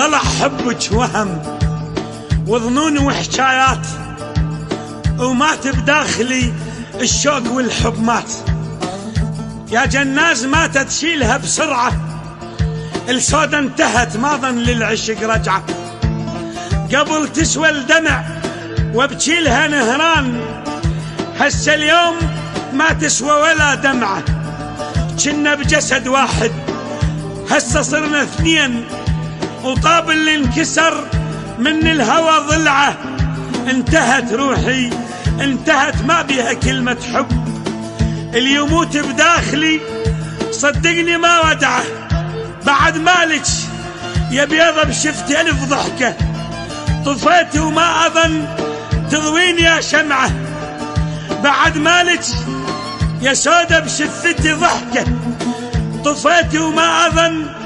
طلع حبك وهم وظنون وحكايات، ومات بداخلي الشوق والحب مات. يا جناز ماتت شيلها بسرعة، السودة انتهت ما ظن للعشق رجعة. قبل تسوى الدمع وابجيلها نهران، هسه اليوم ما تسوى ولا دمعة. كنا بجسد واحد هسه صرنا اثنين، وطاب اللي انكسر من الهوى ضلعه. انتهت روحي انتهت ما بيها كلمة حب، اللي يموت بداخلي صدقني ما ودعه. بعد مالك يا بيضة بشفت ألف ضحكة، طفيت وما أظن تضويني يا شمعة. بعد مالك يا سودة بشفتي ضحكة، طفيت وما أظن